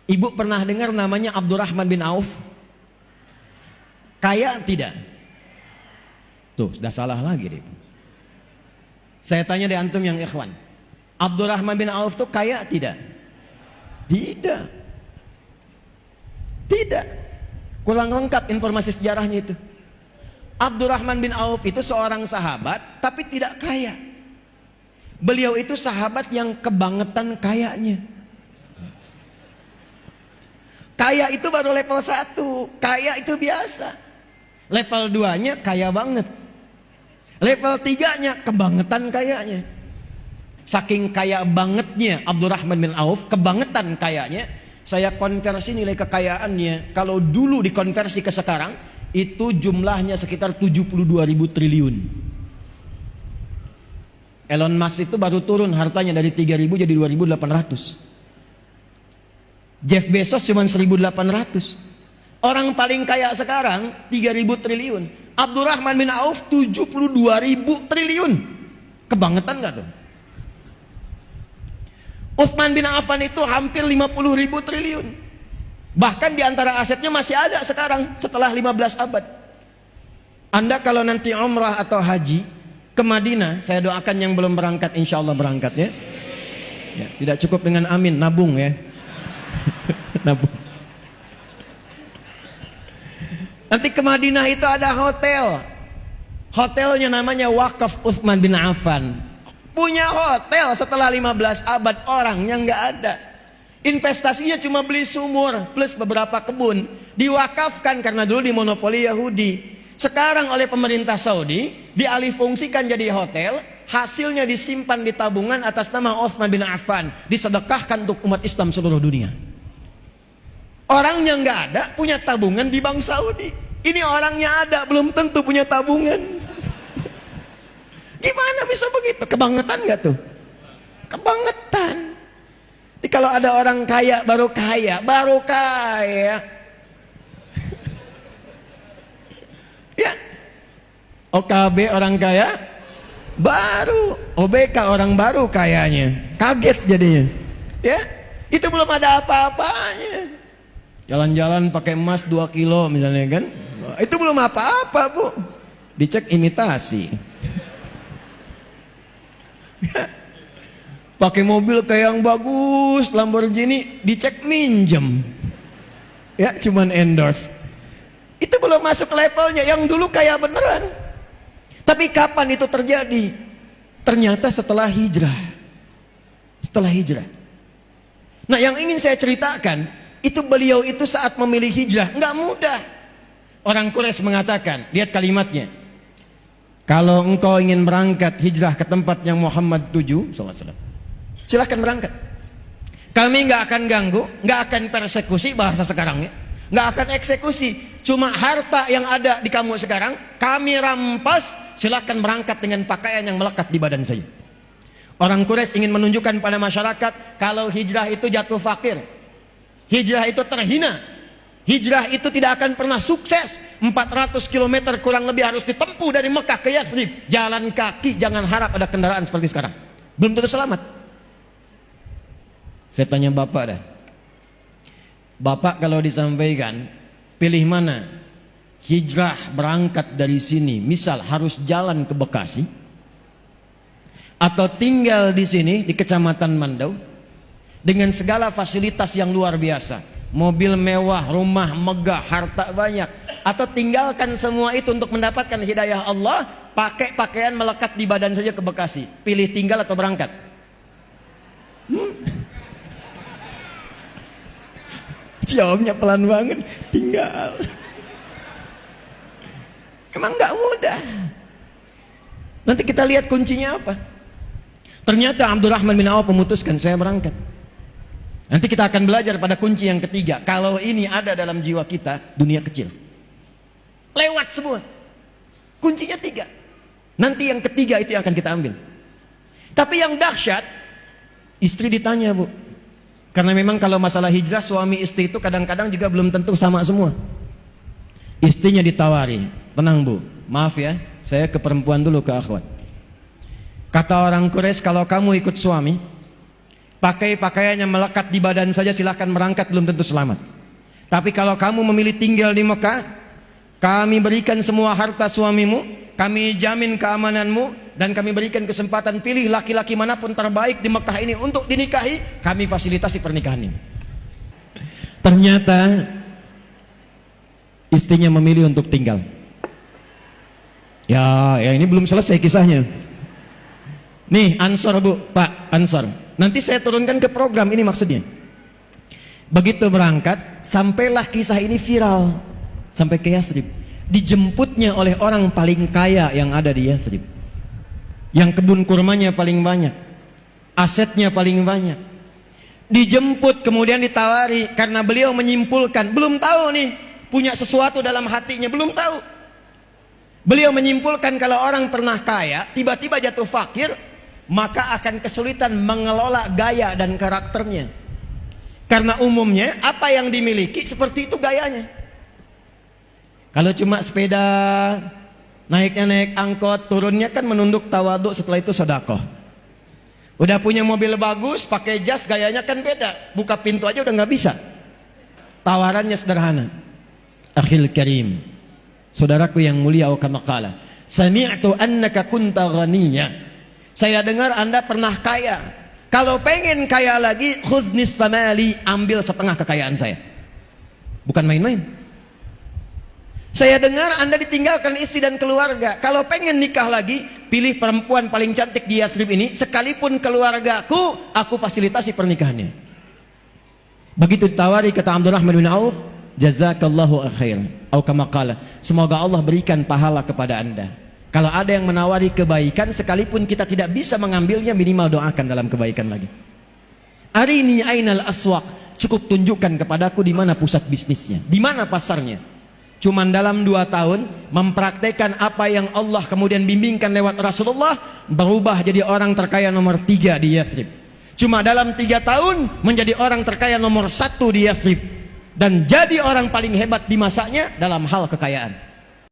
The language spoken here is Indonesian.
Ibu pernah dengar namanya Abdurrahman bin Auf? Kaya tidak? Tuh, sudah salah lagi deh. Saya tanya deh antum yang ikhwan. Abdurrahman bin Auf tuh kaya tidak? Tidak. Tidak. Kurang lengkap informasi sejarahnya itu. Abdurrahman bin Auf itu seorang sahabat tapi tidak kaya. Beliau itu sahabat yang kebangetan kayanya. Kaya itu baru level 1. Kaya itu biasa. Level 2-nya kaya banget. Level 3-nya kebangetan kayanya. Saking kaya bangetnya Abdurrahman bin Auf, kebangetan kayanya, saya konversi nilai kekayaannya. Kalau dulu dikonversi ke sekarang, itu jumlahnya sekitar 72.000 triliun. Elon Musk itu baru turun hartanya dari 3.000 jadi 2.800. Jeff Bezos cuma 1.800. Orang paling kaya sekarang 3.000 triliun. Abdurrahman bin Auf 72.000 triliun. Kebangetan gak tuh? Utsman bin Affan itu hampir 50.000 triliun. Bahkan di antara asetnya masih ada sekarang setelah 15 abad. Anda kalau nanti umrah atau haji ke Madinah, saya doakan yang belum berangkat insya Allah berangkat ya. Tidak cukup dengan amin, nabung ya. Nabung. Nanti ke Madinah itu ada hotel. Hotelnya namanya Wakaf Utsman bin Affan. Punya hotel setelah 15 abad, orangnya nggak ada. Investasinya cuma beli sumur plus beberapa kebun. Diwakafkan karena dulu dimonopoli Yahudi. Sekarang oleh pemerintah Saudi dialihfungsikan jadi hotel. Hasilnya disimpan di tabungan atas nama Utsman bin Affan. Disedekahkan untuk umat Islam seluruh dunia. Orangnya nggak ada, punya tabungan di Bank Saudi. Ini orangnya ada, belum tentu punya tabungan. Gimana bisa begitu? Kebangetan nggak tuh? Kebangetan. Jadi kalau ada orang kaya, baru kaya. Ya, OKB orang kaya, baru. OBK orang baru kayanya. Kaget jadinya. Ya, itu belum ada apa-apanya. Jalan-jalan pakai emas 2 kilo misalnya kan. Itu belum apa-apa bu. Dicek imitasi. Pakai mobil kayak yang bagus, Lamborghini, dicek minjem. Ya cuman endorse. Itu belum masuk levelnya. Yang dulu kayak beneran. Tapi kapan itu terjadi? Ternyata setelah hijrah. Setelah hijrah. Nah yang ingin saya ceritakan, itu beliau itu saat memilih hijrah nggak mudah. Orang Quraisy mengatakan, lihat kalimatnya, kalau engkau ingin berangkat hijrah ke tempat yang Muhammad tuju SAW, silahkan berangkat. Kami nggak akan ganggu, nggak akan persekusi bahasa sekarangnya, nggak akan eksekusi. Cuma harta yang ada di kamu sekarang kami rampas. Silahkan berangkat dengan pakaian yang melekat di badan saya. Orang Quraisy ingin menunjukkan pada masyarakat kalau hijrah itu jatuh fakir. Hijrah itu terhina. Hijrah itu tidak akan pernah sukses. 400 km kurang lebih harus ditempuh dari Mekah ke Yathrib. Jalan kaki, jangan harap ada kendaraan seperti sekarang. Belum tentu selamat. Saya tanya bapak dah. Bapak kalau disampaikan, pilih mana? Hijrah berangkat dari sini, misal harus jalan ke Bekasi, atau tinggal di sini di Kecamatan Mandau dengan segala fasilitas yang luar biasa. Mobil mewah, rumah megah, harta banyak. Atau tinggalkan semua itu untuk mendapatkan hidayah Allah, pakai pakaian melekat di badan saja ke Bekasi. Pilih tinggal atau berangkat? Jawabnya pelan banget, tinggal. Emang gak mudah. Nanti kita lihat kuncinya apa. Ternyata Abdurrahman bin Auf memutuskan, saya berangkat. Nanti kita akan belajar pada kunci yang ketiga. Kalau ini ada dalam jiwa kita, dunia kecil. Lewat semua. Kuncinya 3. Nanti yang ketiga itu yang akan kita ambil. Tapi yang dahsyat, istri ditanya bu. Karena memang kalau masalah hijrah, suami istri itu kadang-kadang juga belum tentu sama semua. Istrinya ditawari, tenang bu, maaf ya, saya ke perempuan dulu, ke akhwat. Kata orang Quraisy, kalau kamu ikut suami, Pakai pakaian yang melekat di badan saja silahkan berangkat, belum tentu selamat. Tapi kalau kamu memilih tinggal di Mekah, kami berikan semua harta suamimu, kami jamin keamananmu, dan kami berikan kesempatan pilih laki-laki manapun terbaik di Mekah ini untuk dinikahi, kami fasilitasi pernikahan ini. Ternyata istrinya memilih untuk tinggal. Ya ini belum selesai kisahnya. Nih Ansor bu, Pak Ansor, nanti saya turunkan ke program ini maksudnya. Begitu berangkat, sampailah kisah ini viral sampai ke Yathrib. Dijemputnya oleh orang paling kaya yang ada di Yathrib, yang kebun kurmanya paling banyak, asetnya paling banyak. Dijemput kemudian ditawari, karena beliau menyimpulkan, belum tahu nih, punya sesuatu dalam hatinya, belum tahu. Beliau menyimpulkan kalau orang pernah kaya tiba-tiba jatuh fakir, maka akan kesulitan mengelola gaya dan karakternya. Karena umumnya apa yang dimiliki seperti itu gayanya. Kalau cuma sepeda, naiknya naik angkot, turunnya kan menunduk tawaduk, setelah itu sedekah. Udah punya mobil bagus, pakai jas, gayanya kan beda. Buka pintu aja udah nggak bisa. Tawarannya sederhana. Akhil karim, saudaraku yang mulia, kama qala, sami'tu annaka kunta ghaniya. Saya dengar Anda pernah kaya. Kalau pengen kaya lagi, khudnis famali, ambil setengah kekayaan saya. Bukan main-main. Saya dengar Anda ditinggalkan istri dan keluarga. Kalau pengen nikah lagi, pilih perempuan paling cantik di Yathrib ini, sekalipun keluargaku, aku fasilitasi pernikahannya. Begitu ditawari, kata Abdurrahman bin Auf, jazakallahu khair, atau kama qala, semoga Allah berikan pahala kepada Anda. Kalau ada yang menawari kebaikan, sekalipun kita tidak bisa mengambilnya, minimal doakan dalam kebaikan lagi. Arini ainal aswaq, cukup tunjukkan kepadaku di mana pusat bisnisnya, di mana pasarnya. Cuman dalam 2 tahun mempraktekkan apa yang Allah kemudian bimbingkan lewat Rasulullah, berubah jadi orang terkaya nomor 3 di Yathrib. Cuma dalam 3 tahun menjadi orang terkaya nomor 1 di Yathrib, dan jadi orang paling hebat di masanya dalam hal kekayaan.